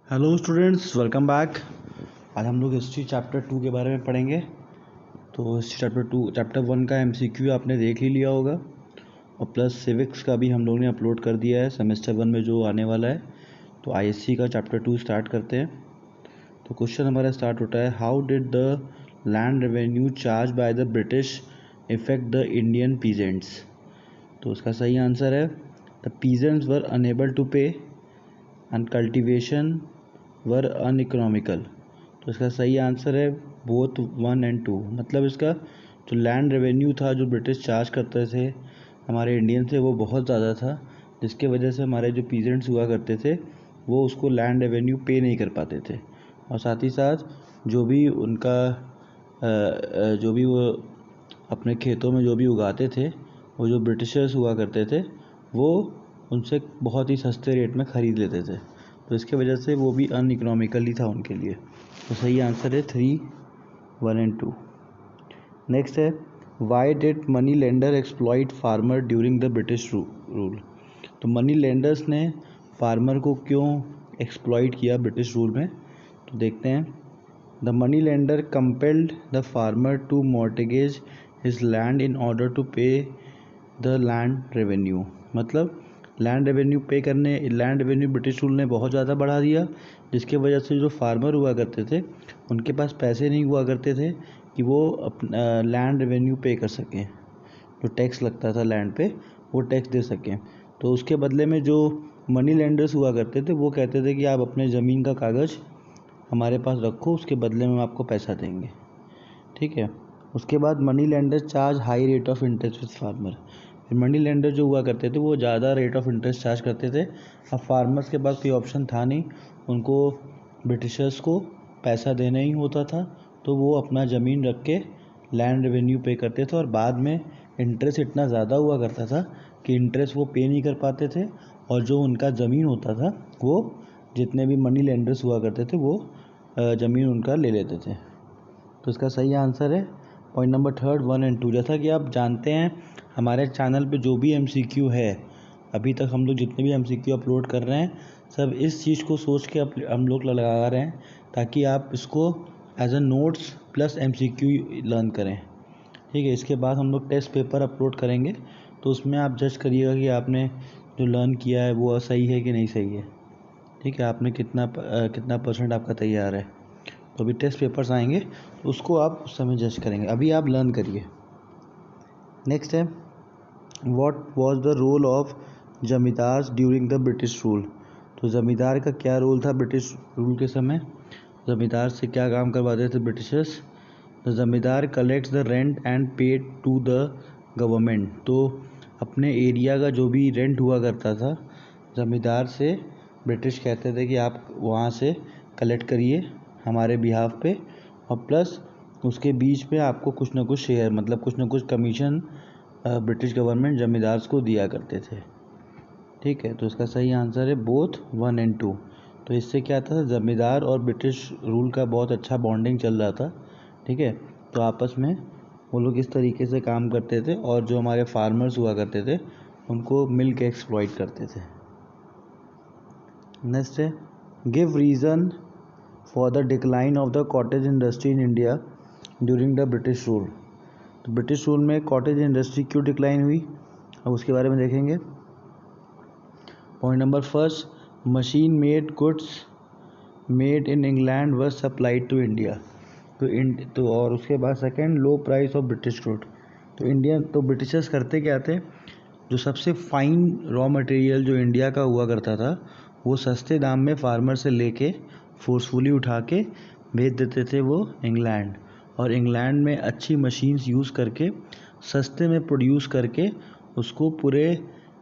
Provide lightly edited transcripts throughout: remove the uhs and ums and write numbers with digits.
Hello students, welcome back. आज हम लोग हिस्ट्री चैप्टर 2 के बारे में पढ़ेंगे। तो हिस्ट्री चैप्टर 1 का एमसीक्यू आपने देख ही लिया होगा और प्लस सिविक्स का भी हम लोग ने अपलोड कर दिया है सेमेस्टर 1 में जो आने वाला है। तो आईएससी का चैप्टर 2 स्टार्ट करते हैं। तो क्वेश्चन हमारा स्टार्ट होता है, how did the land revenue charge by the British effect the Indian peasants. तो उसका सही आंसर है, the peasants were unable to pay and cultivation were uneconomical. तो इसका सही आंसर है बोथ 1 एंड 2। मतलब इसका जो लैंड रेवेन्यू था जो ब्रिटिश चार्ज करते थे हमारे इंडियन से, वो बहुत ज़्यादा था, जिसके वजह से हमारे जो पीजेंट्स हुआ करते थे वो उसको लैंड रेवेन्यू पे नहीं कर पाते थे। और साथ ही साथ जो भी उनका जो भी वो अपने खेतों में जो भी उगाते थे, वो जो ब्रिटिशर्स हुआ करते थे वो उनसे बहुत ही सस्ते रेट में ख़रीद लेते थे। तो इसके वजह से वो भी अनइकोनॉमिकली था उनके लिए। तो सही आंसर है 3, 1 एंड 2। नेक्स्ट है, why did money lender exploit farmer during the British rule. तो मनी लेंडर्स ने फार्मर को क्यों एक्सप्लॉइट किया ब्रिटिश रूल में। तो देखते हैं, the money lender compelled the farmer to mortgage his land in order to pay the land revenue. मतलब लैंड रेवेन्यू ब्रिटिश रूल ने बहुत ज़्यादा बढ़ा दिया, जिसके वजह से जो फार्मर हुआ करते थे उनके पास पैसे नहीं हुआ करते थे कि वो अपना लैंड रेवेन्यू पे कर सकें। जो टैक्स लगता था लैंड पे वो टैक्स दे सकें। तो उसके बदले में जो मनी लेंडर्स हुआ करते थे वो कहते थे कि आप अपने ज़मीन का कागज़ हमारे पास रखो, उसके बदले में आपको पैसा देंगे। ठीक है। उसके बाद money lender charge high rate of interest with farmer. फिर मनी लेंडर जो हुआ करते थे वो ज़्यादा रेट ऑफ इंटरेस्ट चार्ज करते थे। अब फार्मर्स के पास कोई ऑप्शन था नहीं, उनको ब्रिटिशर्स को पैसा देना ही होता था। तो वो अपना ज़मीन रख के लैंड रेवेन्यू पे करते थे और बाद में इंटरेस्ट इतना ज़्यादा हुआ करता था कि इंटरेस्ट वो पे नहीं कर पाते थे और जो उनका ज़मीन होता था वो जितने भी मनी लेंडर्स हुआ करते थे वो ज़मीन उनका ले लेते थे। तो इसका सही आंसर है पॉइंट नंबर 3, 1 एंड 2। जैसा कि आप जानते हैं हमारे चैनल पे जो भी एमसीक्यू है, अभी तक हम लोग जितने भी एमसीक्यू अपलोड कर रहे हैं सब इस चीज़ को सोच के हम लोग लगा रहे हैं ताकि आप इसको as a notes plus MCQ learn करें। ठीक है। इसके बाद हम लोग टेस्ट पेपर अपलोड करेंगे, तो उसमें आप जज करिएगा कि आपने जो लर्न किया है वो सही है कि नहीं सही है। ठीक है, आपने कितना परसेंट आपका तैयार है। तो अभी टेस्ट पेपर्स आएंगे तो उसको आप उस समय जज करेंगे, अभी आप लर्न करिए। नेक्स्ट है, what was the role of zamindars during the British rule. तो ज़मींदार का क्या रोल था ब्रिटिश रूल के समय, ज़मींदार से क्या काम करवाते थे Britishers. The zamindar collects the rent and paid to the government. तो अपने एरिया का जो भी रेंट हुआ करता था ज़मींदार से ब्रिटिश कहते थे कि आप वहाँ से कलेक्ट करिए हमारे बिहाफ पे, और प्लस उसके बीच में आपको कुछ ना कुछ शेयर, मतलब कुछ ना कुछ कमीशन ब्रिटिश गवर्नमेंट ज़मींदार्स को दिया करते थे। ठीक है। तो इसका सही आंसर है बोथ 1 एंड 2। तो इससे क्या था, ज़मींदार और ब्रिटिश रूल का बहुत अच्छा बॉन्डिंग चल रहा था। ठीक है। तो आपस में वो लोग इस तरीके से काम करते थे और जो हमारे फार्मर्स हुआ करते थे उनको मिल के एक्सप्लॉइट करते थे। नेक्स्ट है, give reason for the decline of the cottage industry in India during the British rule. तो ब्रिटिश रूल में कॉटेज इंडस्ट्री क्यों डिक्लाइन हुई, अब उसके बारे में देखेंगे। Point number 1, machine made goods made in England were supplied to India. तो और उसके बाद second, low price of British good. तो ब्रिटिशर्स करते क्या थे, जो सबसे फाइन रॉ मटेरियल जो इंडिया का हुआ करता था वो सस्ते दाम में फार्मर से लेके फोर्सफुली उठा के भेज देते थे वो इंग्लैंड, और इंग्लैंड में अच्छी मशीन्स यूज़ करके सस्ते में प्रोड्यूस करके उसको पूरे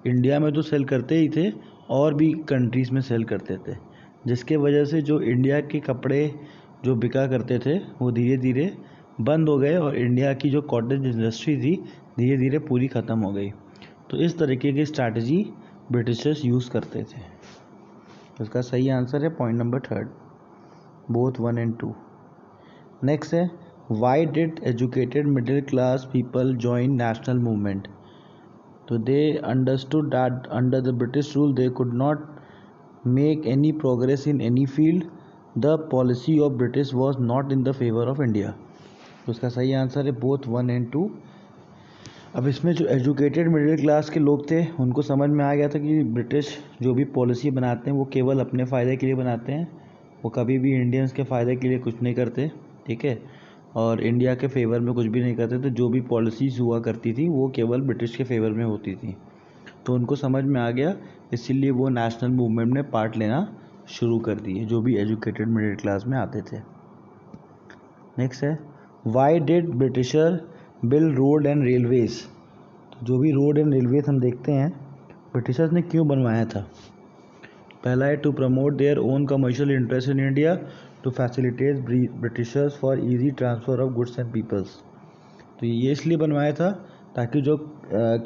इंडिया में तो सेल करते ही थे और भी कंट्रीज़ में सेल करते थे, जिसके वजह से जो इंडिया के कपड़े जो बिका करते थे वो धीरे धीरे बंद हो गए और इंडिया की जो कॉटेज इंडस्ट्री थी धीरे धीरे पूरी ख़त्म हो गई। तो इस तरीके की स्ट्रैटेजी ब्रिटिशर्स यूज़ करते थे। तो इसका सही आंसर है point number 3, both 1 and 2। Next है, why did educated middle class people join national movement. तो they understood that under the British rule they could not make any progress in any field, the policy of British was not in the favor of India. तो उसका सही answer है both 1 and 2। अब इसमें जो educated middle class के लोग थे उनको समझ में आ गया था कि ब्रिटिश जो भी पॉलिसी बनाते हैं वो केवल अपने फ़ायदे के लिए बनाते हैं, वो कभी भी इंडियंस के फ़ायदे के लिए कुछ नहीं करते, ठीक है, और इंडिया के फेवर में कुछ भी नहीं करते। तो जो भी पॉलिसीज़ हुआ करती थी वो केवल ब्रिटिश के फेवर में होती थी। तो उनको समझ में आ गया, इसीलिए वो नेशनल मूवमेंट में पार्ट लेना शुरू कर दिए, जो भी एजुकेटेड मिडिल क्लास में आते थे। नेक्स्ट है, why did britisher build road and railways. तो जो भी रोड एंड रेलवेज हम देखते हैं ब्रिटिशर्स ने क्यों बनवाया था। पहला है to promote their own commercial interest in India, to facilitate Britishers for easy transfer of goods and peoples. तो ये इसलिए बनवाया था ताकि जो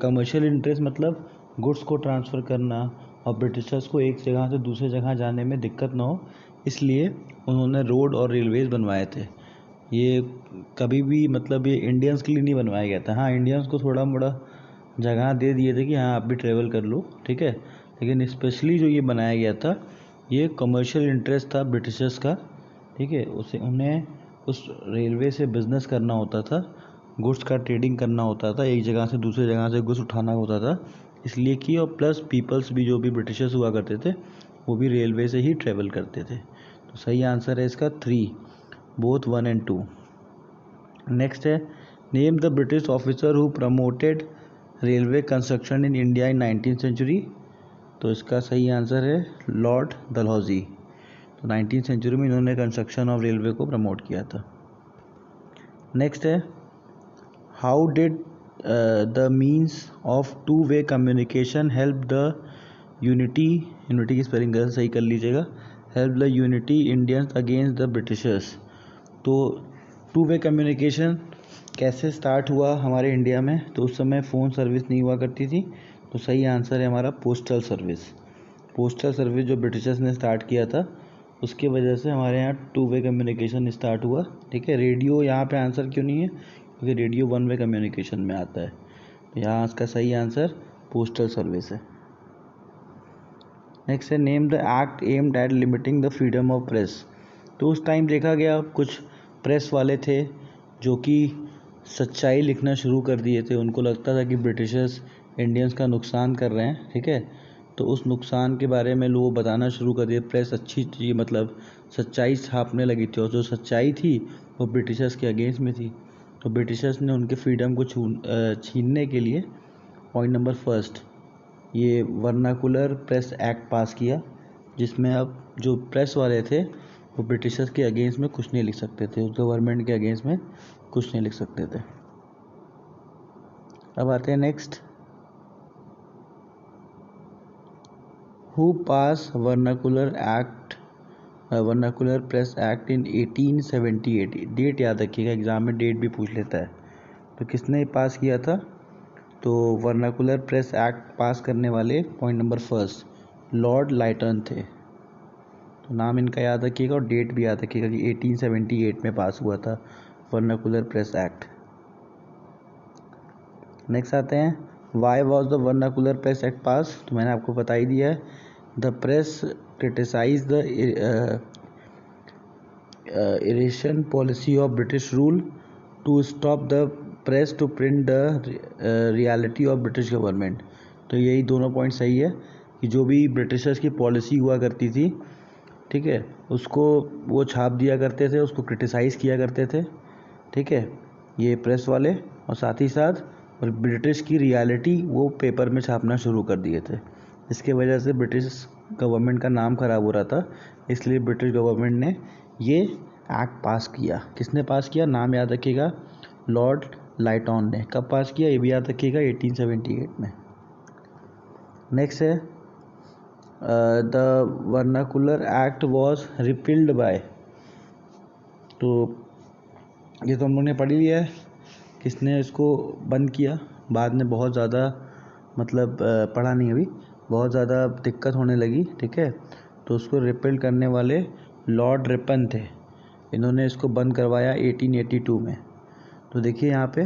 कमर्शियल इंटरेस्ट मतलब गुड्स को ट्रांसफ़र करना और ब्रिटिशर्स को एक जगह से दूसरे जगह जाने में दिक्कत ना हो, इसलिए उन्होंने रोड और रेलवेज़ बनवाए थे। ये कभी भी मतलब ये इंडियंस के लिए नहीं बनवाया गया था। हाँ, इंडियंस को थोड़ा मोड़ा जगह दे दिए थे कि हाँ आप भी ट्रेवल कर लो, ठीक है, लेकिन स्पेशली जो ये बनाया गया था ये कमर्शियल इंटरेस्ट था ब्रिटिशर्स का, ठीक है। उसे उन्हें उस रेलवे से बिज़नेस करना होता था, गुड्स का ट्रेडिंग करना होता था, एक जगह से दूसरे जगह से गुड्स उठाना होता था, इसलिए कि और प्लस पीपल्स भी जो भी ब्रिटिशर्स हुआ करते थे वो भी रेलवे से ही ट्रेवल करते थे। तो सही आंसर है इसका 3, बोथ 1 and 2। नेक्स्ट है, name the British officer who promoted railway construction in India in 19th century. तो इसका सही आंसर है लॉर्ड डलहौजी। तो 19th सेंचुरी में इन्होंने कंस्ट्रक्शन ऑफ रेलवे को प्रमोट किया था। नेक्स्ट है, how did the means of two way communication help the unity की स्पेलिंग सही कर लीजिएगा, help the unity Indians against the Britishers. तो टू वे कम्युनिकेशन कैसे स्टार्ट हुआ हमारे इंडिया में, तो उस समय फ़ोन सर्विस नहीं हुआ करती थी। तो सही आंसर है हमारा पोस्टल सर्विस। पोस्टल सर्विस जो ब्रिटिशर्स ने स्टार्ट किया था उसके वजह से हमारे यहाँ टू वे कम्युनिकेशन स्टार्ट हुआ, ठीक है। रेडियो यहाँ पे आंसर क्यों नहीं है, क्योंकि रेडियो 1 वे कम्युनिकेशन में आता है। तो यहाँ इसका सही आंसर पोस्टल सर्विस है। नेक्स्ट है, name the act aimed at limiting the freedom of press. तो उस टाइम देखा गया कुछ प्रेस वाले थे जो कि सच्चाई लिखना शुरू कर दिए थे। उनको लगता था कि ब्रिटिशर्स इंडियंस का नुकसान कर रहे हैं, ठीक है, तो उस नुकसान के बारे में लोग बताना शुरू कर दिए। प्रेस अच्छी थी, मतलब सच्चाई छापने लगी थी, और जो सच्चाई थी वो ब्रिटिशर्स के अगेंस्ट में थी। तो ब्रिटिशर्स ने उनके फ्रीडम को छीनने के लिए पॉइंट नंबर फर्स्ट ये वर्नाकुलर प्रेस एक्ट पास किया, जिसमें अब जो प्रेस वाले थे वो ब्रिटिशर्स के अगेंस्ट में कुछ नहीं लिख सकते थे, उस गवर्नमेंट के अगेंस्ट में कुछ नहीं लिख सकते थे। अब आते हैं next, who pass vernacular press act in 1878। Date याद रखिएगा, एग्जाम में डेट भी पूछ लेता है। तो किसने पास किया था, तो वर्नाकुलर प्रेस एक्ट पास करने वाले पॉइंट नंबर फर्स्ट लॉर्ड लाइटन थे। तो नाम इनका याद रखिएगा और डेट भी याद रखिएगा कि 1878 में पास हुआ था वर्नाकुलर प्रेस एक्ट। नेक्स्ट आते हैं, why was the vernacular press act pass. तो मैंने आपको बता ही दिया है, the press criticise the aggression policy of British rule to stop the press to print the reality of British government. तो यही दोनों पॉइंट सही है कि जो भी ब्रिटिशर्स की पॉलिसी हुआ करती थी, ठीक है, उसको वो छाप दिया करते थे, उसको क्रिटिसाइज़ किया करते थे, ठीक है, ये प्रेस वाले, और साथ ही साथ और ब्रिटिश की रियलिटी वो पेपर में छापना शुरू कर दिए थे। इसके वजह से ब्रिटिश गवर्नमेंट का नाम ख़राब हो रहा था, इसलिए ब्रिटिश गवर्नमेंट ने ये एक्ट पास किया। किसने पास किया, नाम याद रखिएगा, लॉर्ड लाइटन ने। कब पास किया ये भी याद रखिएगा, 1878 में। नेक्स्ट है, the vernacular act was repealed by. तो ये तो हम लोग ने पढ़ लिया है, किसने इसको बंद किया। बाद में बहुत ज़्यादा मतलब पढ़ा नहीं, अभी बहुत ज़्यादा दिक्कत होने लगी, ठीक है, तो उसको रिपील करने वाले लॉर्ड रिपन थे। इन्होंने इसको बंद करवाया 1882 में। तो देखिए यहाँ पे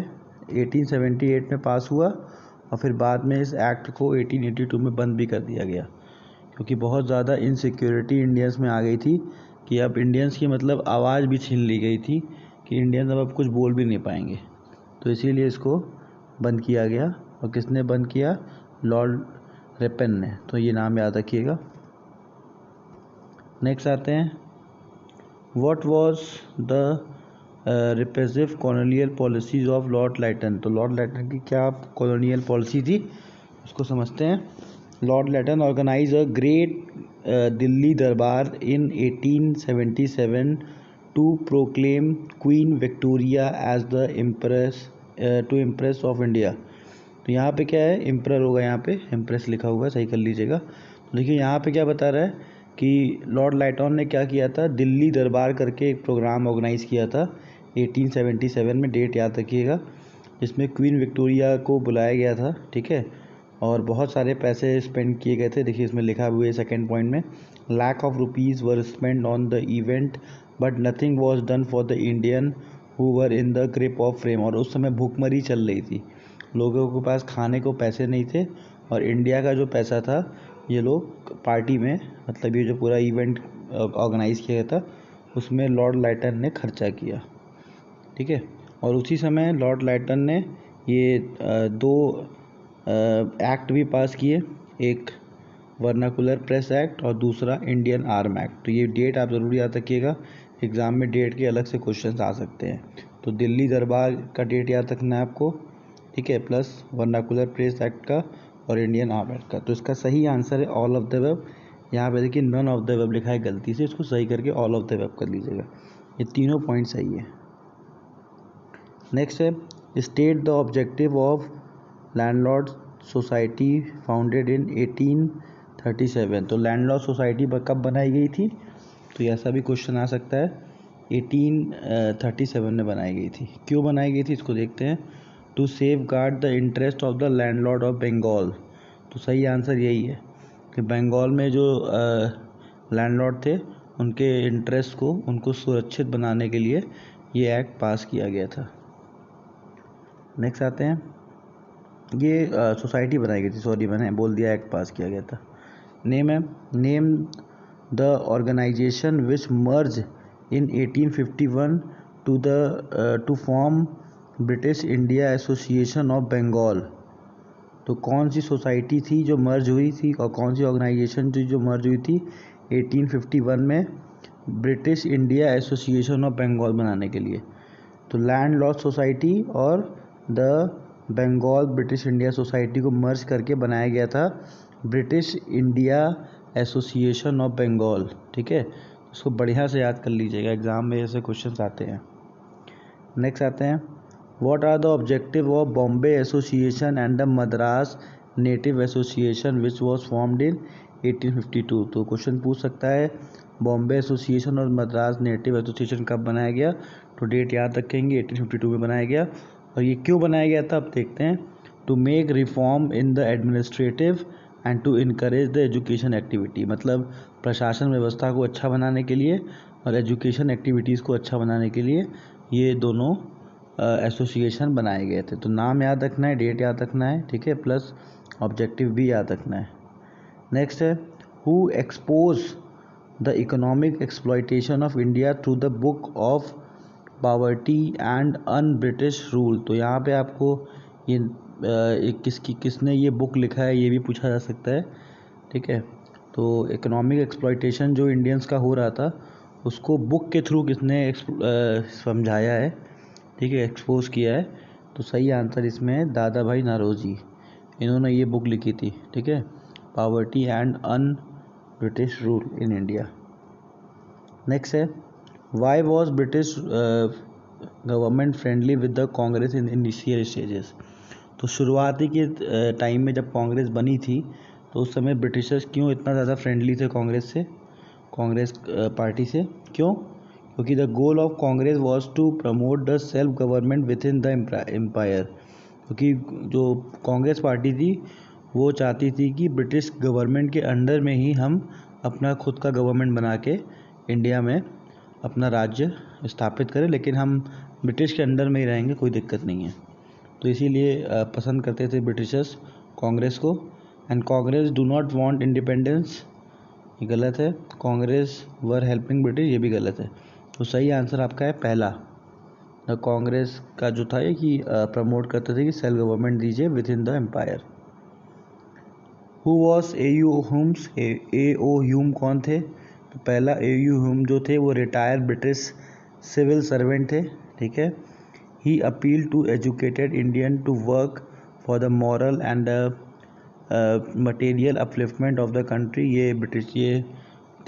1878 में पास हुआ और फिर बाद में इस एक्ट को 1882 में बंद भी कर दिया गया, क्योंकि बहुत ज़्यादा इनसिक्योरिटी इंडियंस में आ गई थी कि अब इंडियंस की मतलब आवाज़ भी छीन ली गई थी कि इंडियंस अब कुछ बोल भी नहीं पाएंगे, तो इसीलिए इसको बंद किया गया। और किसने बंद किया? लॉर्ड रिपन ने। तो ये नाम याद रखिएगा। नेक्स्ट आते हैं, what was the repressive colonial policies of lord Lytton. तो लॉर्ड लाइटन की क्या कॉलोनियल पॉलिसी थी उसको समझते हैं। Lord Lytton organize a great Delhi Durbar in 1877 to proclaim Queen Victoria as the empress to empress of India. तो यहाँ पे क्या है, एम्परर होगा, यहाँ पे एम्प्रेस लिखा हुआ है, सही कर लीजिएगा। तो देखिए यहाँ पे क्या बता रहा है कि लॉर्ड लाइटन ने क्या किया था, दिल्ली दरबार करके एक प्रोग्राम ऑर्गेनाइज़ किया था 1877 में, डेट याद रखिएगा, जिसमें क्वीन विक्टोरिया को बुलाया गया था, ठीक है, और बहुत सारे पैसे स्पेंड किए गए थे। देखिए इसमें लिखा हुआ है सेकेंड पॉइंट में, lakh of rupees were spend on the event but nothing was done for the Indian who were in the grip of frame. और उस समय भूखमरी चल रही थी, लोगों के पास खाने को पैसे नहीं थे, और इंडिया का जो पैसा था ये लोग पार्टी में, मतलब ये जो पूरा इवेंट ऑर्गेनाइज़ किया गया था उसमें लॉर्ड लाइटन ने खर्चा किया, ठीक है। और उसी समय लॉर्ड लाइटन ने ये दो एक्ट भी पास किए, एक वर्नाकुलर प्रेस एक्ट और दूसरा इंडियन आर्म एक्ट। तो ये डेट आप ज़रूर याद रखिएगा, एग्ज़ाम में डेट के अलग से क्वेश्चन आ सकते हैं। तो दिल्ली दरबार का डेट याद रखना है आपको, ठीक है, प्लस वर्नाकुलर प्रेस एक्ट का और इंडियन आर्म एक्ट का। तो इसका सही आंसर है ऑल ऑफ द वेब। यहाँ पे देखिए नन ऑफ द वेब लिखा है गलती से, इसको सही करके ऑल ऑफ द वेब कर लीजिएगा। ये तीनों पॉइंट सही है। नेक्स्ट है, state the objective of landlord society founded in 1837। तो लैंडलॉर्ड सोसाइटी कब बनाई गई थी? तो ऐसा भी क्वेश्चन आ सकता है, 1837 में बनाई गई थी। क्यों बनाई गई थी इसको देखते हैं। To safeguard the interest of the landlord of Bengal. तो सही आंसर यही है कि बंगाल में जो लैंडलॉर्ड थे उनके इंटरेस्ट को, उनको सुरक्षित बनाने के लिए ये एक्ट पास किया गया था। नेक्स्ट आते हैं, ये सोसाइटी बनाई गई थी, सॉरी मैंने बोल दिया एक्ट पास किया गया था। नेम है, name the organization which merge in 1851 to form British India association of Bengal. तो कौन सी सोसाइटी थी जो मर्ज हुई थी और कौन सी ऑर्गेनाइजेशन थी जो मर्ज हुई थी 1851 में British India association of Bengal बनाने के लिए? तो लैंड लॉर्ड सोसाइटी और the Bengal British India society को मर्ज करके बनाया गया था British India association of Bengal, ठीक है। उसको बढ़िया से याद कर लीजिएगा, एग्जाम में ऐसे क्वेश्चंस आते हैं। नेक्स्ट आते हैं, what are the objective of Bombay association and the Madras native association which was formed in 1852। तो क्वेश्चन पूछ सकता है बॉम्बे एसोसिएशन और मद्रास नेटिव एसोसिएशन कब बनाया गया? तो डेट याद रखेंगे, 1852 में बनाया गया। और ये क्यों बनाया गया था अब देखते हैं। To make reform in the administrative and to encourage the education activity. मतलब प्रशासन व्यवस्था को अच्छा बनाने के लिए और एजुकेशन एक्टिविटीज़ को अच्छा बनाने के लिए ये दोनों एसोसिएशन बनाए गए थे। तो नाम याद रखना है, डेट याद रखना है, ठीक है, प्लस ऑब्जेक्टिव भी याद रखना है। नेक्स्ट है, who expose the economic exploitation of India through the book of poverty and un British rule. तो यहाँ पे आपको ये किसने ये बुक लिखा है ये भी पूछा जा सकता है, ठीक है। तो इकोनॉमिक एक्सप्लॉयटेशन जो इंडियंस का हो रहा था उसको बुक के थ्रू किसने समझाया है, ठीक है, एक्सपोज किया है? तो सही आंसर इसमें है दादा भाई नौरोजी, इन्होंने ये बुक लिखी थी, ठीक है, poverty and un British rule in India. Next है, why was British government friendly with the Congress in initial stages. तो शुरुआती के टाइम में जब कांग्रेस बनी थी तो उस समय ब्रिटिशर्स क्यों इतना ज़्यादा फ्रेंडली थे कांग्रेस से, कांग्रेस पार्टी से? क्यों? क्योंकि the goal of Congress was to promote the self government within the empire. क्योंकि जो कांग्रेस पार्टी थी वो चाहती थी कि ब्रिटिश गवर्नमेंट के अंडर में ही हम अपना खुद का गवर्नमेंट बना के इंडिया में अपना राज्य स्थापित करें, लेकिन हम ब्रिटिश के अंडर में ही रहेंगे, कोई दिक्कत नहीं है। तो इसीलिए पसंद करते थे ब्रिटिशर्स कांग्रेस को। And Congress do not want independence ये गलत है। कांग्रेस वर हेल्पिंग ब्रिटिश, ये भी गलत है। तो सही आंसर आपका है पहला। द कांग्रेस का जो था ये कि प्रमोट करते थे कि सेल्फ गवर्नमेंट दीजिए within the empire. Who was A U. Humes, A O. Hume कौन थे? तो पहला ए.यू. ह्यूम जो थे वो रिटायर्ड ब्रिटिश सिविल सर्वेंट थे, ठीक है। He appeal to educated Indian to work for the moral and material upliftment of the country. ये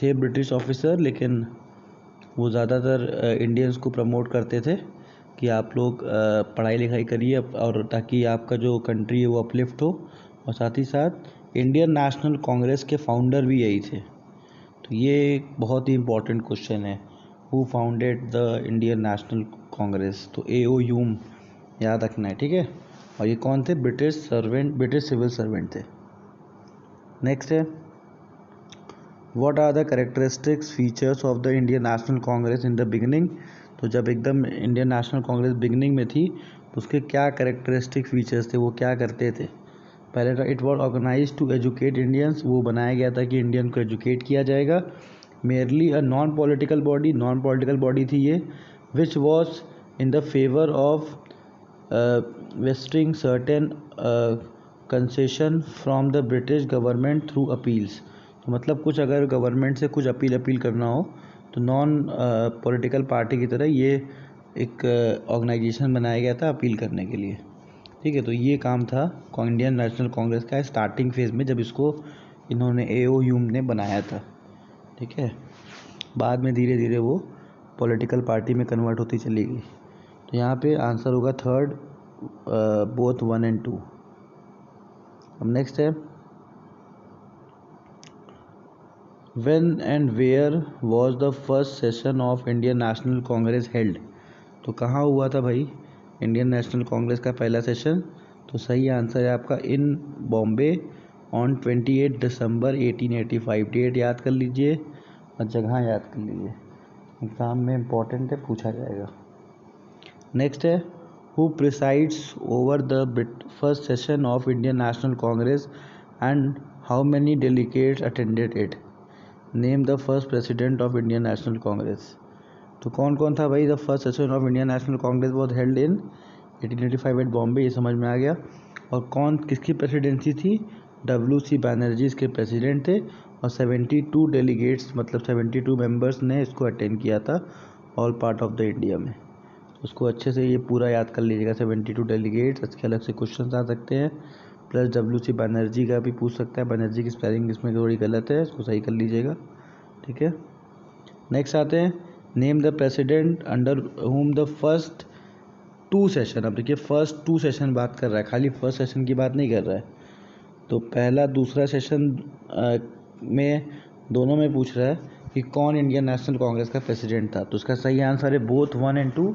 थे ब्रिटिश ऑफिसर, लेकिन वो ज़्यादातर इंडियंस को प्रमोट करते थे कि आप लोग पढ़ाई लिखाई करिए और ताकि आपका जो कंट्री है वो अपलिफ्ट हो। और साथ ही साथ इंडियन नेशनल कांग्रेस के फाउंडर भी यही थे। तो ये एक बहुत ही इम्पोर्टेंट क्वेश्चन है, who founded the Indian national Congress? तो ए.ओ. ह्यूम याद रखना है, ठीक है। और ये कौन थे? ब्रिटिश सिविल सर्वेंट थे। नेक्स्ट है, what are the characteristics features of the Indian national Congress in the beginning? तो जब एकदम इंडियन नेशनल कांग्रेस बिगिनिंग में थी तो उसके क्या कैरेक्टरिस्टिक फीचर्स थे, वो क्या करते थे? पहले था it was organize to educate Indians, वो बनाया गया था कि इंडियन को एजुकेट किया जाएगा। Merely a non political body थी ये, which was in the favour of wasting certain concession from the British government through appeals. तो मतलब कुछ अगर गवर्नमेंट से कुछ अपील करना हो तो नॉन पॉलिटिकल पार्टी की तरह ये एक ऑर्गेनाइजेशन बनाया गया था अपील करने के लिए, ठीक है। तो ये काम था इंडियन नेशनल कांग्रेस का स्टार्टिंग फेज में, जब इसको इन्होंने ए.ओ. ह्यूम ने बनाया था, ठीक है। बाद में धीरे धीरे वो पॉलिटिकल पार्टी में कन्वर्ट होती चली गई। तो यहाँ पे आंसर होगा थर्ड, बोथ 1 and 2। अब नेक्स्ट है, when and where was the first session of Indian national Congress held? तो कहाँ हुआ था भाई इंडियन नेशनल कांग्रेस का पहला सेशन? तो सही आंसर है आपका इन बॉम्बे ऑन 28 दिसंबर 1885। डेट याद कर लीजिए और जगह याद कर लीजिए, एग्ज़ाम में इम्पोर्टेंट है, पूछा जाएगा। नेक्स्ट है, who presides over the first session of Indian national Congress and how many delegates attended it? Name the first president of Indian national Congress. तो कौन कौन था भाई? The first session of Indian national Congress was held in 1885 at Bombay, ये समझ में आ गया। और कौन किसकी प्रेसिडेंसी थी? W.C. बैनर्जी इसके प्रेसिडेंट थे। और 72 डेलीगेट्स मतलब 72 मेंबर्स ने इसको अटेंड किया था all part of the India में। उसको अच्छे से ये पूरा याद कर लीजिएगा, 72 डेलीगेट्स। इसके अलग से क्वेश्चन आ सकते हैं, प्लस W.C. बैनर्जी का भी पूछ सकता है। बैनर्जी की स्पेलिंग इसमें थोड़ी गलत है, इसको सही कर लीजिएगा, ठीक है। नेक्स्ट आते हैं, name the president under whom the first 2 session. अब देखिए फर्स्ट 2 सेशन बात कर रहा है, खाली फर्स्ट सेशन की बात नहीं कर रहा है। तो पहला दूसरा सेशन में दोनों में पूछ रहा है कि कौन इंडियन नेशनल कांग्रेस का प्रेसिडेंट था। तो उसका सही आंसर है बोथ 1 and 2।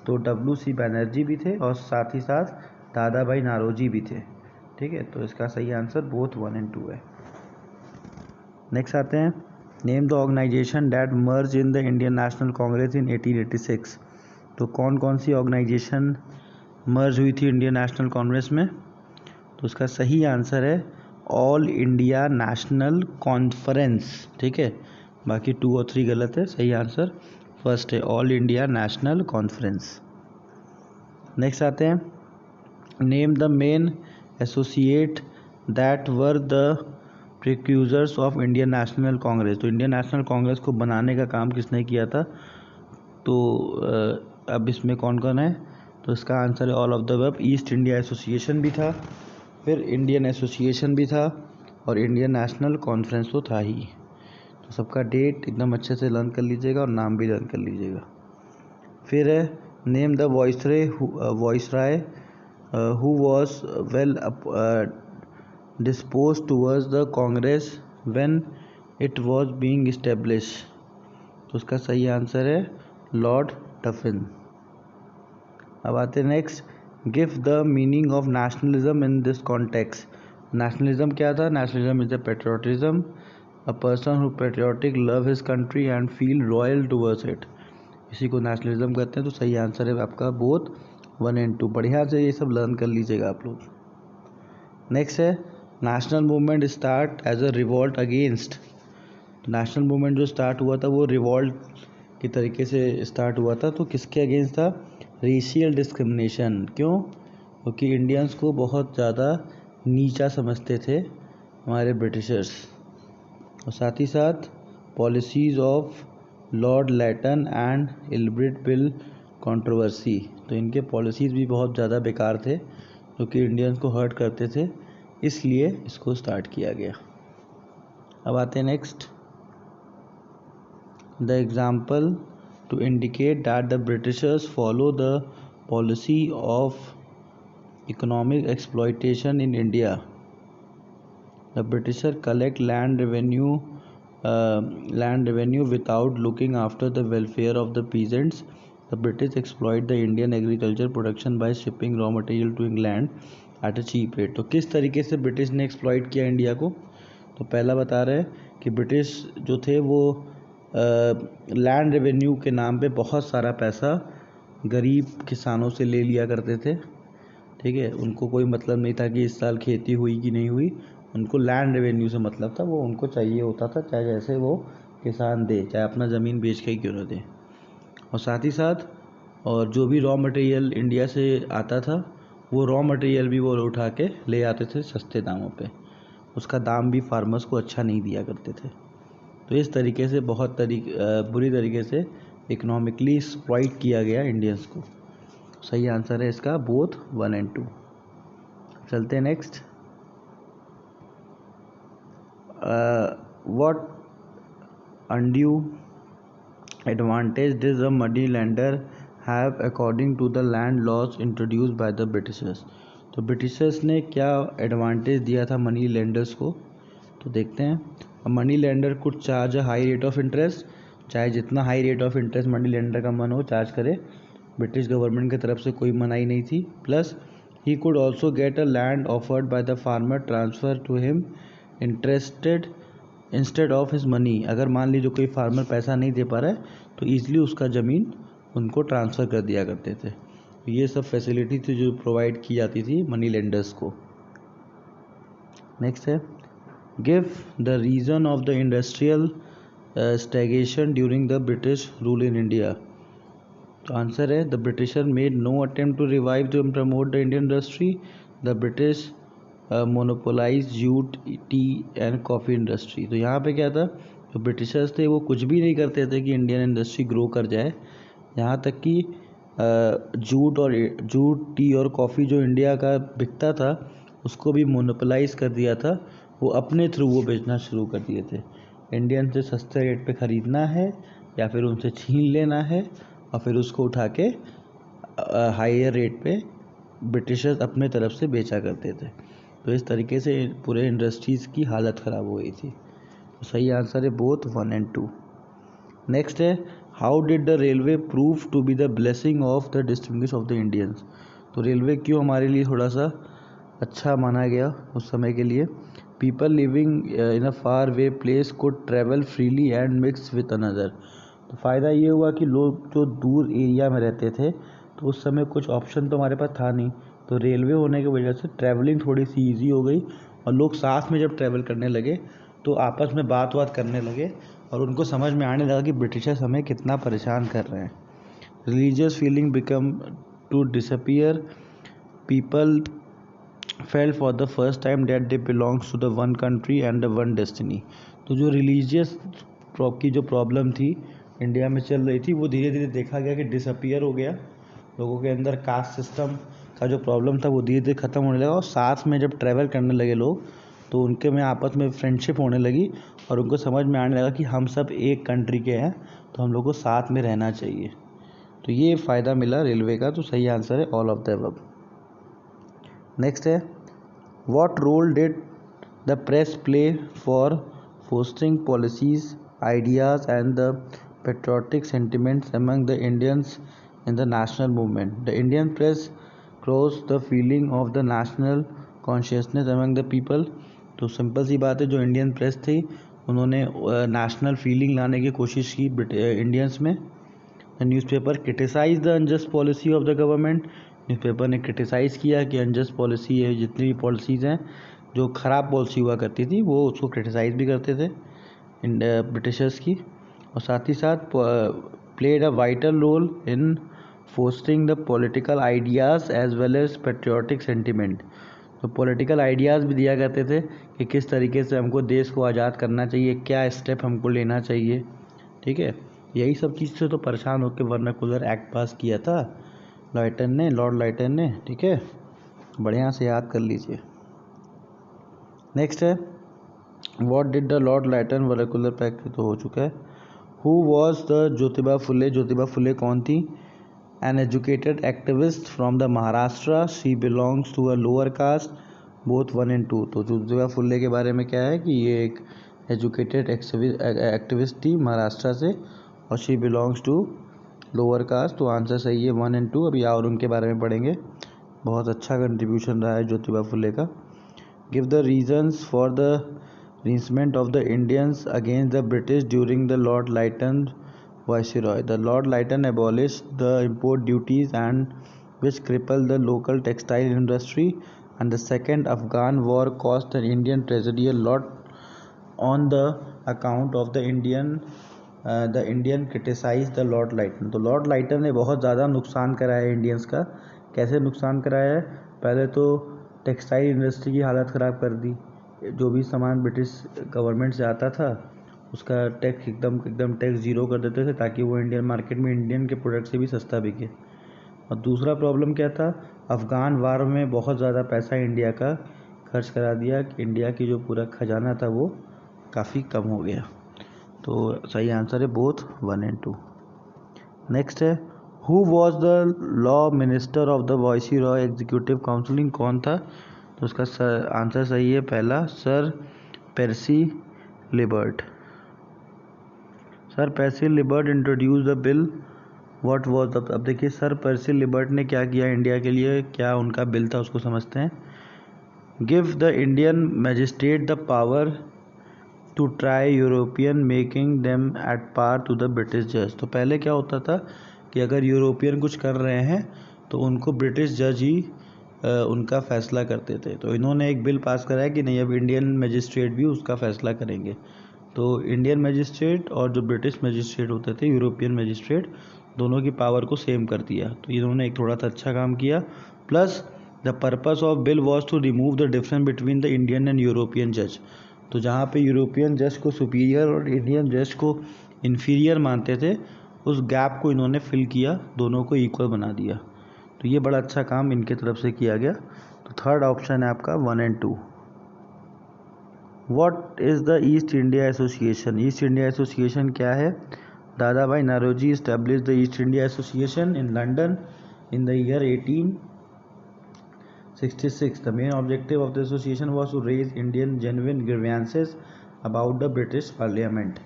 तो W.C. बैनर्जी भी थे और साथ ही साथ दादा भाई नारोजी भी थे, ठीक है। तो इसका सही आंसर बोथ 1 and 2 है। नेक्स्ट आते हैं, name the organisation that merge in the Indian national Congress in 1886। तो कौन कौन सी ऑर्गेनाइजेशन मर्ज हुई थी इंडियन नेशनल कांग्रेस में? तो उसका सही आंसर है ऑल इंडिया नेशनल कॉन्फ्रेंस, ठीक है। बाकी 2 और 3 गलत है, सही आंसर फर्स्ट है ऑल इंडिया नेशनल कॉन्फ्रेंस। नेक्स्ट आते हैं, name the main associate that were the precursors of Indian national Congress. तो इंडियन नेशनल कांग्रेस को बनाने का काम किसने किया था? तो अब इसमें कौन कौन है? तो इसका आंसर है all of the above. East India association भी था, फिर इंडियन एसोसिएशन भी था और इंडियन नेशनल कॉन्फ्रेंस तो था ही। तो सबका डेट एकदम अच्छे से लर्न कर लीजिएगा और नाम भी लर्न कर लीजिएगा। फिर है, name the viceroy who was well disposed towards the Congress when it was being established। तो उसका सही आंसर है लॉर्ड डफिन। अब आते हैं next, give the meaning of nationalism in this context. Nationalism क्या था? Nationalism is a patriotism, a person who patriotic love his country and feel royal towards it, इसी को नेशनलिज्म कहते हैं। तो सही आंसर है आपका बोथ 1 and 2। बढ़िया से ये सब लर्न कर लीजिएगा आप लोग। नेक्स्ट है, national movement start as a revolt against. तो नेशनल मूवमेंट जो स्टार्ट हुआ था वो रिवॉल्ट की तरीके से स्टार्ट हुआ था। तो किसके अगेंस्ट था? Racial discrimination. क्यों? क्योंकि इंडियंस को बहुत ज़्यादा नीचा समझते थे हमारे ब्रिटिशर्स। और साथ ही साथ policies of Lord Lytton and Ilbert bill controversy. तो इनके पॉलिसीज़ भी बहुत ज़्यादा बेकार थे जो कि इंडियंस को हर्ट करते थे, इसलिए इसको स्टार्ट किया गया। अब आते हैं next. The example to indicate that the Britishers follow the policy of economic exploitation in India. The Britisher collect land revenue without looking after the welfare of the peasants. The British exploit the Indian agriculture production by shipping raw material to England at a cheap rate. तो किस तरीके से British ने exploit किया India को? तो पहला बता रहे हैं कि ब्रिटिश जो थे वो लैंड रेवेन्यू के नाम पे बहुत सारा पैसा गरीब किसानों से ले लिया करते थे। ठीक है, उनको कोई मतलब नहीं था कि इस साल खेती हुई कि नहीं हुई, उनको लैंड रेवेन्यू से मतलब था। वो उनको चाहिए होता था, चाहे जैसे वो किसान दे, चाहे अपना ज़मीन बेच के क्यों न दे। और साथ ही साथ और जो भी रॉ मटेरियल इंडिया से आता था वो रॉ मटेरियल भी वो उठा के ले आते थे सस्ते दामों पे। उसका दाम भी फार्मर्स को अच्छा नहीं दिया करते थे। तो इस तरीके से बहुत बुरी तरीके से इकोनॉमिकली एक्सप्लॉइट किया गया इंडियंस को। सही आंसर है इसका बोथ 1 और 2। चलते हैं next. what undue advantage does a money lender have according to the land laws introduced by the Britishers? तो ब्रिटिशर्स ने क्या एडवांटेज दिया था मनी लेंडर्स को, तो देखते हैं। Money lender could charge a high rate of interest. चाहे जितना high rate of interest money lender का मन हो चार्ज करे, ब्रिटिश गवर्नमेंट की तरफ से कोई मनाही नहीं थी। Plus he could also get a land offered by the farmer transfer to him interested instead of his money. अगर मान लीजिए कोई फार्मर पैसा नहीं दे पा रहा है तो ईजिली उसका ज़मीन उनको ट्रांसफ़र कर दिया करते थे। ये सब फैसिलिटी थी जो प्रोवाइड की जाती थी मनी लेंडर्स को। नेक्स्ट है, give the reason of the industrial stagnation during the British rule in India. तो आंसर है, the Britisher made no attempt to revive to promote the Indian industry. The British monopolize jute, tea and coffee industry. तो यहाँ पे क्या था, जो Britishers थे वो कुछ भी नहीं करते थे कि इंडियन इंडस्ट्री ग्रो कर जाए। यहाँ तक कि जूट, टी और कॉफ़ी जो इंडिया का बिकता था उसको भी मोनोपोलाइज कर दिया था। वो अपने थ्रू वो बेचना शुरू कर दिए थे। इंडियन से सस्ते रेट पे ख़रीदना है या फिर उनसे छीन लेना है और फिर उसको उठा के हायर रेट पे ब्रिटिशर्स अपने तरफ से बेचा करते थे। तो इस तरीके से पूरे इंडस्ट्रीज़ की हालत ख़राब हो गई थी। तो सही आंसर है बोथ 1 और 2। नेक्स्ट है, how did the railway prove to be the blessing of the distinguish of the Indians. तो रेलवे क्यों हमारे लिए थोड़ा सा अच्छा माना गया उस समय के लिए। People living in a far way place could travel freely and mix with another. तो फ़ायदा ये हुआ कि लोग जो दूर एरिया में रहते थे तो उस समय कुछ ऑप्शन तो हमारे पास था नहीं, तो रेलवे होने की वजह से ट्रैवलिंग थोड़ी सी इजी हो गई और लोग साथ में जब ट्रैवल करने लगे तो आपस में बात करने लगे और उनको समझ में आने लगा कि ब्रिटिशर्स हमें कितना परेशान कर रहे हैं। Religious feeling become to disappear. People fell for the first time that they belongs to the one country and the one destiny. तो जो रिलीजियस की जो प्रॉब्लम थी इंडिया में चल रही थी वो धीरे धीरे देखा गया कि डिसअपियर हो गया। लोगों के अंदर कास्ट सिस्टम का जो प्रॉब्लम था वो धीरे धीरे ख़त्म होने लगा और साथ में जब ट्रैवल करने लगे लोग तो उनके में आपस में फ्रेंडशिप होने लगी और उनको समझ में आने लगा कि हम सब एक कंट्री के हैं तो हम लोग को साथ में रहना चाहिए। तो ये फ़ायदा मिला रेलवे का। तो सही आंसर है all of the above. Next है, what role did the press play for fostering policies, ideas and the patriotic sentiments among the Indians in the national movement? The Indian press crossed the feeling of the national consciousness among the people. तो simple सी बात है, जो Indian press थी उन्होंने national feeling लाने की कोशिश की इंडियंस में। The newspaper criticize the unjust policy of the government. Newspaper ने क्रिटिसाइज़ किया कि अनजस्ट पॉलिसी है, जितनी भी पॉलिसीज़ हैं जो ख़राब पॉलिसी हुआ करती थी वो उसको क्रिटिसाइज़ भी करते थे। ब्रिटिशर्स की, और साथ ही साथ played a vital role in fostering the political ideas as well as patriotic sentiment. तो पॉलिटिकल आइडियाज़ भी दिया करते थे कि किस तरीके से हमको देश को आज़ाद करना चाहिए, क्या स्टेप हमको लेना चाहिए। ठीक है, यही सब चीज़ से तो परेशान होकर वर्नाकुलर एक्ट पास किया था लाइटन ने, लॉर्ड लाइटन ने। ठीक है, बढ़िया से याद कर लीजिए। नेक्स्ट है what did the Lord Lytton vernacular pact, तो हो चुका है। Who was the Jyotiba Phule, Jyotiba Phule कौन थी? An educated activist from the Maharashtra, she belongs to a lower caste, both 1 and 2। तो ज्योतिबा फुले के बारे में क्या है कि ये एक एजुकेटेड एक्टिविस्ट थी महाराष्ट्र से, और she belongs to lower caste. तो आंसर सही है 1 and 2। अभी और उनके बारे में पढ़ेंगे। बहुत अच्छा कंट्रीब्यूशन रहा है ज्योतिबा फुले का। Give the reasons for the resentment of the Indians against the British during the Lord Lytton viceroy. The Lord Lytton abolished the import duties and which crippled the local textile industry, and the second Afghan war cost the Indian treasury a lot on the account of the Indian criticized the Lord Lighton। तो lord लाइटन ने बहुत ज़्यादा नुकसान कराया है Indians का। कैसे नुकसान कराया है? पहले तो टेक्सटाइल इंडस्ट्री की हालत ख़राब कर दी। जो भी सामान ब्रिटिश गवर्नमेंट से आता था उसका टैक्स एकदम टैक्स ज़ीरो कर देते थे, ताकि वो इंडियन मार्केट में इंडियन के प्रोडक्ट से भी सस्ता बिके। और दूसरा प्रॉब्लम क्या था? अफ़गान वार में बहुत ज़्यादा पैसा इंडिया का खर्च करा दिया कि इंडिया की जो पूरा खजाना था वो काफ़ी कम हो गया। तो सही आंसर है बोथ 1 and 2। नेक्स्ट है who was the law minister of the viceroy executive counselling, कौन था? तो उसका आंसर सही है पहला, sir Percy Libert. Sir Percy Libert introduce the bill, what was the. अब देखिए सर पेर्सी लिबर्ट ने क्या किया इंडिया के लिए, क्या उनका बिल था उसको समझते हैं। Give the Indian magistrate the power to try European making them at par to the British जज। तो पहले क्या होता था कि अगर यूरोपियन कुछ कर रहे हैं तो उनको ब्रिटिश जज ही उनका फैसला करते थे। तो इन्होंने एक बिल पास कराया कि नहीं, अब इंडियन मैजिस्ट्रेट भी उसका फैसला करेंगे। तो इंडियन मैजिस्ट्रेट और जो ब्रिटिश मैजिस्ट्रेट होते थे, यूरोपियन मैजिस्ट्रेट, दोनों की पावर को सेम कर दिया। तो इन्होंने एक थोड़ा सा अच्छा काम किया। Plus the purpose of bill was to remove the difference between the Indian and European जज। तो जहाँ पे यूरोपियन जज को सुपीरियर और इंडियन जज को इन्फीरियर मानते थे, उस गैप को इन्होंने फिल किया, दोनों को इक्वल बना दिया। तो ये बड़ा अच्छा काम इनके तरफ से किया गया। तो थर्ड ऑप्शन है आपका 1 and 2। What is the east India association? East India association क्या है? दादा भाई Naoroji established the East India Association in London in the year 1866. The main objective of the association was to raise Indian genuine grievances about the British Parliament.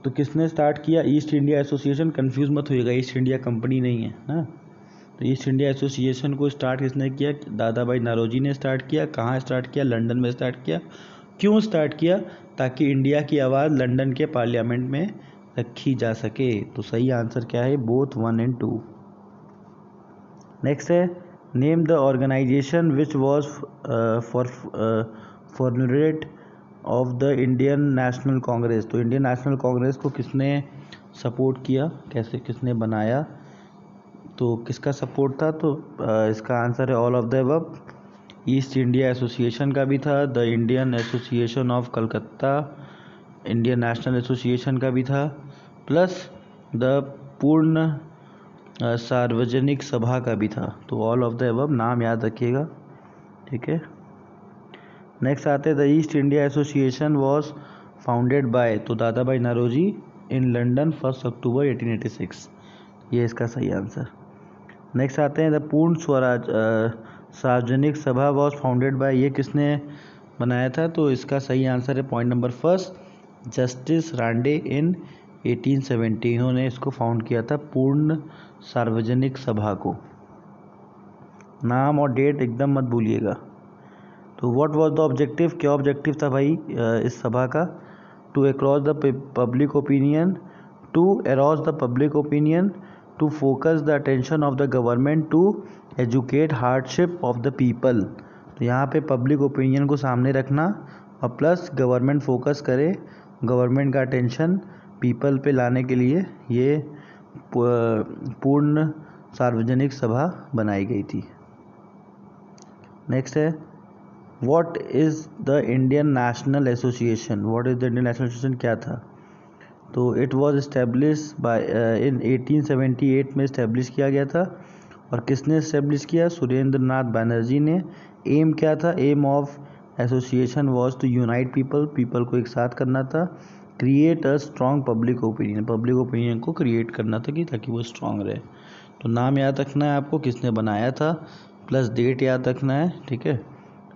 तो किसने start किया east India association? Confuse मत होइएगा, east India company नहीं है ना। तो east India association को start किसने किया? दादा भाई नौरोजी ने स्टार्ट किया। कहाँ स्टार्ट किया? लंदन में स्टार्ट किया। क्यों स्टार्ट किया? ताकि इंडिया की आवाज़ लंदन के पार्लियामेंट में रखी जा सके। तो सही आंसर क्या है? Both 1 and 2। नेक्स्ट है name the organization which was formulate of the Indian national Congress. तो इंडियन नेशनल कांग्रेस को किसने सपोर्ट किया, कैसे किसने बनाया, तो किसका सपोर्ट था? तो इसका आंसर है all of the above. East India association का भी था, the Indian association of Calcutta, Indian national association का भी था, प्लस द पूर्ण सार्वजनिक सभा का भी था। तो ऑल ऑफ द अबव नाम याद रखिएगा। ठीक है, नेक्स्ट आते the east India association was founded by, तो दादा भाई नौरोजी इन लंदन 1 अक्टूबर 1886। ये इसका सही आंसर। नेक्स्ट आते हैं द पूर्ण स्वराज सार्वजनिक सभा वॉज फाउंडेड बाय, ये किसने बनाया था? तो इसका सही आंसर है पॉइंट नंबर फर्स्ट, जस्टिस रांडे इन 1870। इन्होंने इसको फाउंड किया था पूर्ण सार्वजनिक सभा को। नाम और डेट एकदम मत भूलिएगा। तो व्हाट वाज द ऑब्जेक्टिव, क्या ऑब्जेक्टिव था भाई इस सभा का? To across the public opinion, to arouse the public opinion, to focus the attention of the government, to educate hardship of the people. तो यहाँ पे पब्लिक ओपिनियन को सामने रखना और प्लस गवर्नमेंट फोकस करे, गवर्नमेंट का अटेंशन पीपल पे लाने के लिए ये पूर्ण सार्वजनिक सभा बनाई गई थी। नेक्स्ट है what is the Indian national association. What is the Indian national association क्या था? तो इट वॉज इस्टेब्लिश बाय इन 1878 में इस्टेब्लिश किया गया था। और किसने इस्टेब्लिश किया? सुरेंद्र नाथ बैनर्जी ने। एम क्या था? Aim of association was to unite people को एक साथ करना था। Create a strong public opinion को क्रिएट करना था कि ताकि वो स्ट्रॉन्ग रहे। तो नाम याद रखना है आपको, किसने बनाया था, प्लस डेट याद रखना है। ठीक है,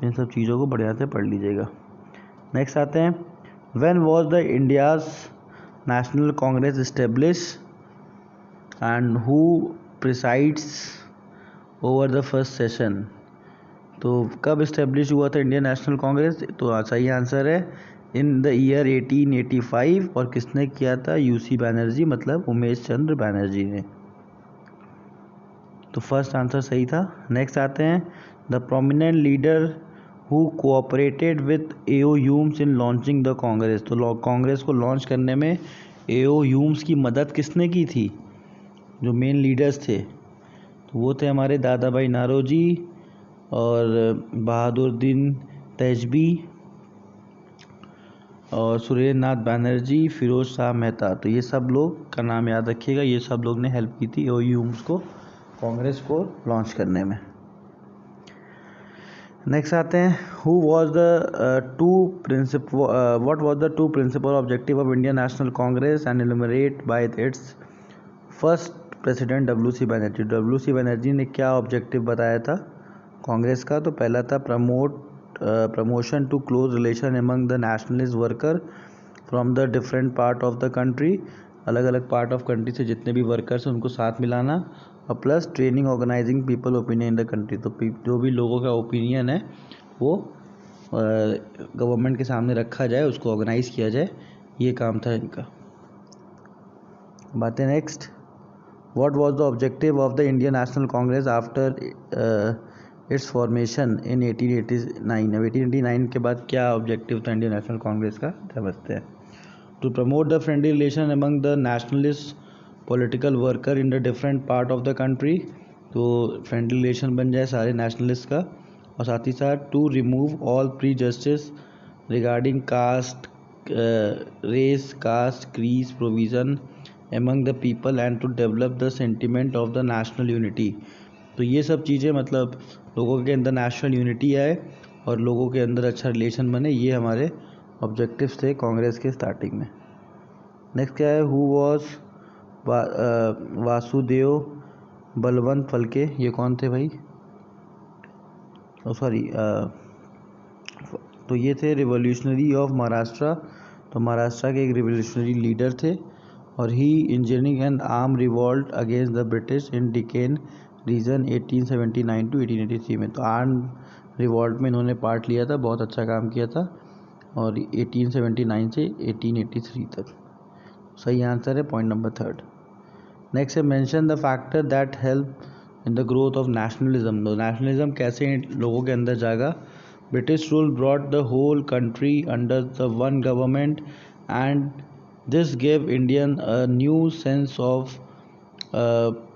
इन सब चीज़ों को बढ़िया से पढ़ लीजिएगा। नेक्स्ट आते हैं when was the India's national Congress establish and who presides over the first session. तो कब इस्टेब्लिश हुआ था इंडियन नेशनल कांग्रेस? तो सही आंसर है इन द ईयर 1885। और किसने किया था? यूसी बैनर्जी, मतलब उमेश चंद्र बैनर्जी ने। तो फर्स्ट आंसर सही था। नेक्स्ट आते हैं the prominent leader who cooperated with AO Hume's in launching the Congress. तो कांग्रेस को लॉन्च करने में एओ ह्यूम्स की मदद किसने की थी? जो मेन लीडर्स थे तो वो थे हमारे दादा भाई नारोजी और बहादुरदीन तेजबी और सुरेंद्र नाथ बैनर्जी, फिरोज शाह मेहता। तो ये सब लोग का नाम याद रखिएगा, ये सब लोग ने हेल्प की थी एओ ह्यूम्स को कांग्रेस को लॉन्च करने में। नेक्स्ट आते हैं who was the what was the two principal objective of Indian national Congress and enumerate by its first president W C. Banerjee. W C. Banerjee ने क्या ऑब्जेक्टिव बताया था कांग्रेस का? तो पहला था promotion to close relation among the nationalist worker from the different part of the country. अलग अलग पार्ट ऑफ कंट्री से जितने भी वर्कर्स हैं उनको साथ मिलाना। और plus training organizing people opinion in the country. तो जो भी लोगों का ओपिनियन है वो गवर्नमेंट के सामने रखा जाए, उसको ऑर्गेनाइज किया जाए, ये काम था इनका। बातें next what was the objective of the Indian national Congress after it's formation इन 1889। अब 1889 के बाद क्या ऑब्जेक्टिव था इंडियन नेशनल कांग्रेस का, समझते हैं। To promote the friendly relation among the nationalist political worker in the different part of the country. तो friendly relation बन जाए सारे नेशनलिस्ट का। और साथ ही साथ to remove all prejudice regarding caste, race, caste, creed, provision among the people and to develop the sentiment of the national unity. तो ये सब चीज़ें मतलब लोगों के अंदर नेशनल यूनिटी आए और लोगों के अंदर अच्छा रिलेशन बने, ये हमारे ऑब्जेक्टिव्स थे कांग्रेस के स्टार्टिंग में। नेक्स्ट क्या है हु वॉज वासुदेव बलवंत फलके। ये कौन थे भाई? सॉरी, तो ये थे रिवोल्यूशनरी ऑफ महाराष्ट्र। तो महाराष्ट्र के एक रिवोल्यूशनरी लीडर थे। और ही engineering and arm revolt against the British in Deccan region 1879 to 1883 में। तो आर्म रिवॉल्ट में इन्होंने पार्ट लिया था, बहुत अच्छा काम किया था। और 1879 से 1883 तक। सही आंसर है पॉइंट नंबर 3। नेक्स्ट है mention the factor that help in the growth of nationalism. तो नेशनलिज्म कैसे लोगों के अंदर जागा? British rule brought the whole country under the one government and this gave Indian a new sense of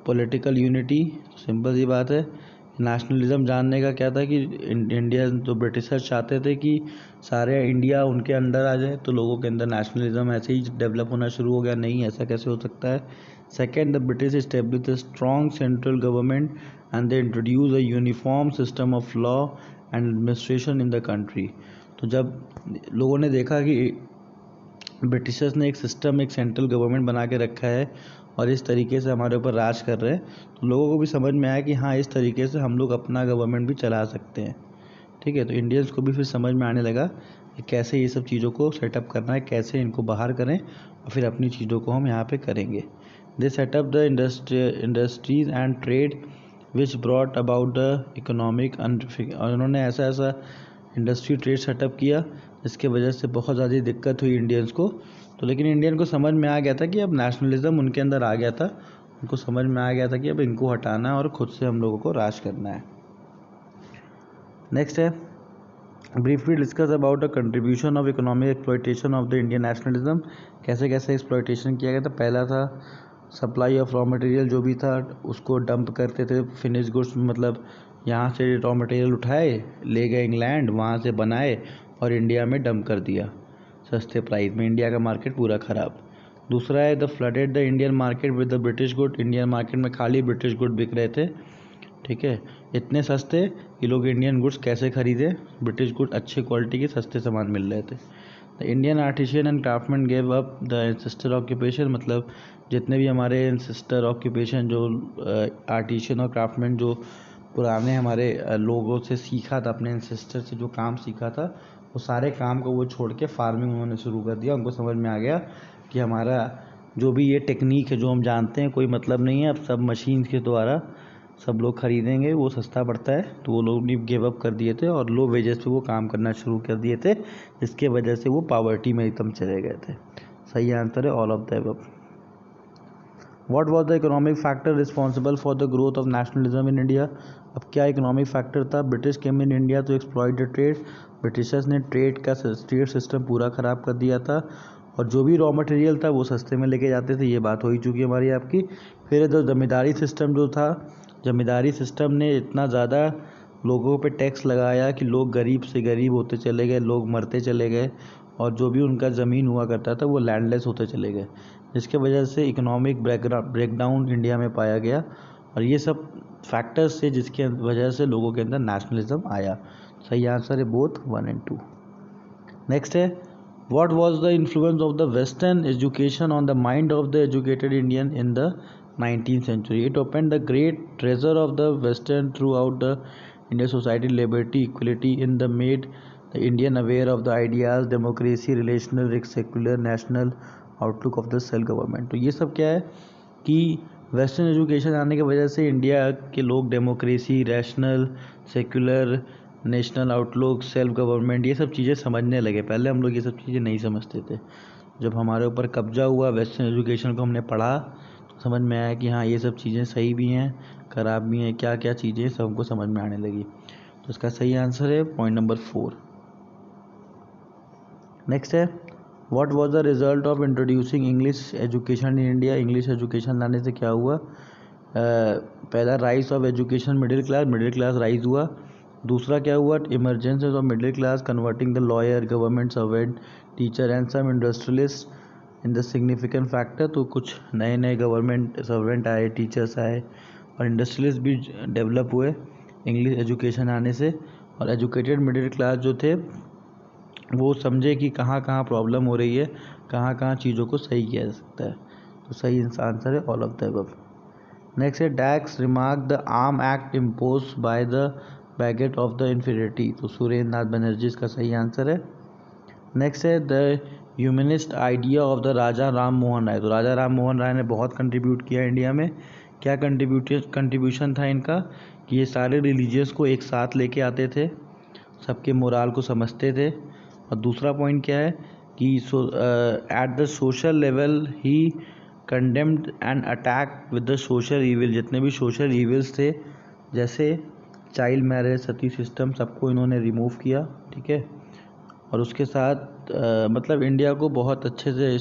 political unity. Simple सी बात है, nationalism जानने का क्या था कि इंडिया, जो ब्रिटिशर्स चाहते थे कि सारे इंडिया उनके अंडर आ जाए, तो लोगों के अंदर नेशनलिज्म ऐसे ही डेवलप होना शुरू हो गया। नहीं, ऐसा कैसे हो सकता है? Second, the British establish a strong central government and they introduce a uniform system of law and administration in the country. तो जब लोगों ने देखा कि ब्रिटिशर्स ने एक सिस्टम, एक सेंट्रल गवर्नमेंट बना के रखा है और इस तरीके से हमारे ऊपर राज कर रहे हैं, तो लोगों को भी समझ में आया कि हाँ, इस तरीके से हम लोग अपना गवर्नमेंट भी चला सकते हैं। ठीक है, तो इंडियंस को भी फिर समझ में आने लगा कि कैसे ये सब चीज़ों को सेटअप करना है, कैसे इनको बाहर करें और फिर अपनी चीज़ों को हम यहाँ पे करेंगे। दे setup the industries and trade which brought about the economic. और उन्होंने ऐसा इंडस्ट्री ट्रेड सेटअप किया जिसके वजह से बहुत ज़्यादा दिक्कत हुई इंडियंस को। तो लेकिन इंडियन को समझ में आ गया था कि अब नेशनलिज्म उनके अंदर आ गया था, उनको समझ में आ गया था कि अब इनको हटाना है और ख़ुद से हम लोगों को राज करना है। नेक्स्ट है briefly discuss about the contribution of economic exploitation of the Indian nationalism. कैसे कैसे एक्सप्लॉयटेशन किया गया था। पहला था सप्लाई ऑफ रॉ मटेरियल, जो भी था उसको डंप करते थे फिनिश गुड्स, मतलब यहाँ से रॉ मटेरियल उठाए ले गए इंग्लैंड, वहाँ से बनाए और इंडिया में डंप कर दिया सस्ते प्राइस में। इंडिया का मार्केट पूरा ख़राब। दूसरा है the flooded the Indian market with the British good. Indian market में खाली ब्रिटिश गुड बिक रहे थे, ठीक है, इतने सस्ते कि लोग इंडियन गुड्स कैसे खरीदे। ब्रिटिश गुड अच्छे क्वालिटी के सस्ते सामान मिल रहे थे। The Indian artisan and craftsman gave up the ancestor occupation, मतलब जितने भी हमारे एंसेस्टर ऑक्यूपेशन जो आर्टिशियन और क्राफ्टमैन जो पुराने हमारे लोगों से सीखा था, अपने एंसेस्टर से जो काम सीखा था, वो सारे काम को वो छोड़ के फार्मिंग उन्होंने शुरू कर दिया। उनको समझ में आ गया कि हमारा जो भी ये टेक्निक है जो हम जानते हैं कोई मतलब नहीं है, अब सब मशीन के द्वारा सब लोग खरीदेंगे, वो सस्ता पड़ता है, तो वो लोग भी गिव अप कर दिए थे और लो वेजेस पे वो काम करना शुरू कर दिए थे, जिसके वजह से वो पावर्टी में एकदम चले गए थे। सही आंसर है all of the above. What was the economic factor responsible for the growth of nationalism in India. अब क्या इकोनॉमिक फैक्टर था। British came in India to exploit the trade. Britishers ने ट्रेड सिस्टम पूरा ख़राब कर दिया था और जो भी रॉ मटेरियल था वो सस्ते में लेके जाते थे। ये बात हो ही चुकी है हमारी आपकी। फिर जो जमींदारी सिस्टम जो था, जमींदारी सिस्टम ने इतना ज़्यादा लोगों पे टैक्स लगाया कि लोग गरीब से गरीब होते चले गए, लोग मरते चले गए और जो भी उनका ज़मीन हुआ करता था वो लैंडलेस होते चले गए, जिसके वजह से इकोनॉमिक ब्रेकडाउन इंडिया में पाया गया। और ये सब फैक्टर्स से जिसके वजह से लोगों के अंदर नेशनलिज्म आया। सही आंसर है बोथ 1 और 2। नेक्स्ट है what was the influence of the western education on the mind of the educated Indian in the 19th century. It opened the great treasure of the Western throughout the Indian society, liberty, equality in the made the Indian aware of the ideas, democracy, relational, secular, national outlook of the self government. तो ये सब क्या है कि western education आने की वजह से इंडिया के लोग democracy, rational, secular, national outlook, self government, ये सब चीज़ें समझने लगे। पहले हम लोग ये सब चीज़ें नहीं समझते थे। जब हमारे ऊपर कब्जा हुआ, वेस्टर्न एजुकेशन को हमने पढ़ा, समझ में आया कि हाँ ये सब चीज़ें सही भी हैं, ख़राब भी हैं, क्या क्या चीज़ें सब हमको समझ में आने लगी। तो इसका सही आंसर है पॉइंट नंबर 4। नेक्स्ट है what was the result of introducing English education in India. English education लाने से क्या हुआ। पहला rise of education middle class rise हुआ। दूसरा क्या हुआ, emergency of middle class converting the lawyer, government servant, teacher and some industrialist in the significant factor. तो कुछ नए नए गवर्नमेंट सर्वेंट आए, टीचर्स आए और इंडस्ट्रियलिस्ट भी डेवलप हुए इंग्लिश एजुकेशन आने से। और एजुकेटेड मिडिल क्लास जो थे वो समझे कि कहाँ कहाँ प्रॉब्लम हो रही है, कहाँ कहाँ चीज़ों को सही किया जा सकता है। तो सही आंसर है all of the above. Next है डैक्स remark the arm act impose by the बैगेट ऑफ द इन्फीरियरिटी। तो सुरेंद्र नाथ बनर्जी इसका सही आंसर है। नेक्स्ट है the humanist idea of the Raja Ram Mohan Roy. तो राजा राम मोहन राय ने बहुत कंट्रीब्यूट किया इंडिया में। क्या कंट्रीब्यूशन था इनका कि ये सारे रिलीजियस को एक साथ लेके आते थे, सबके मोराल को समझते थे। और दूसरा पॉइंट क्या है कि at the social level he condemned and attack with the social evil. जितने भी सोशल ईविल्स थे जैसे चाइल्ड मैरिज, सती सिस्टम, सबको इन्होंने रिमूव किया, ठीक है। और उसके साथ मतलब इंडिया को बहुत अच्छे से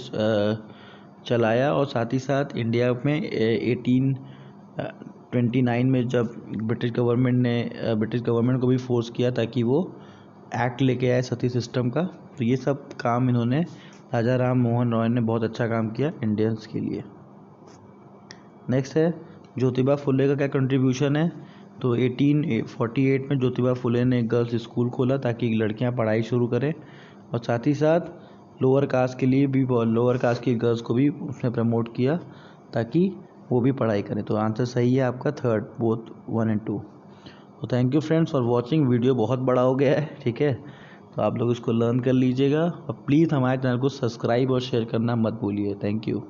चलाया। और साथ ही साथ इंडिया में 1829 में जब ब्रिटिश गवर्नमेंट को भी फोर्स किया ताकि वो एक्ट लेके आए सती सिस्टम का। तो ये सब काम इन्होंने, राजा राम मोहन रॉय ने बहुत अच्छा काम किया इंडियंस के लिए। नेक्स्ट है ज्योतिबा फुले का क्या कंट्रीब्यूशन है। तो 1848 में ज्योतिबा फुले ने गर्ल्स स्कूल खोला ताकि लड़कियां पढ़ाई शुरू करें और साथ ही साथ लोअर कास्ट के लिए भी, लोअर कास्ट की गर्ल्स को भी उसने प्रमोट किया ताकि वो भी पढ़ाई करें। तो आंसर सही है आपका थर्ड, बोथ 1 और 2। तो thank you friends for watching. Video बहुत बड़ा हो गया है, ठीक है, तो आप लोग इसको लर्न कर लीजिएगा और प्लीज़ हमारे चैनल को सब्सक्राइब और शेयर करना मत भूलिए। Thank you.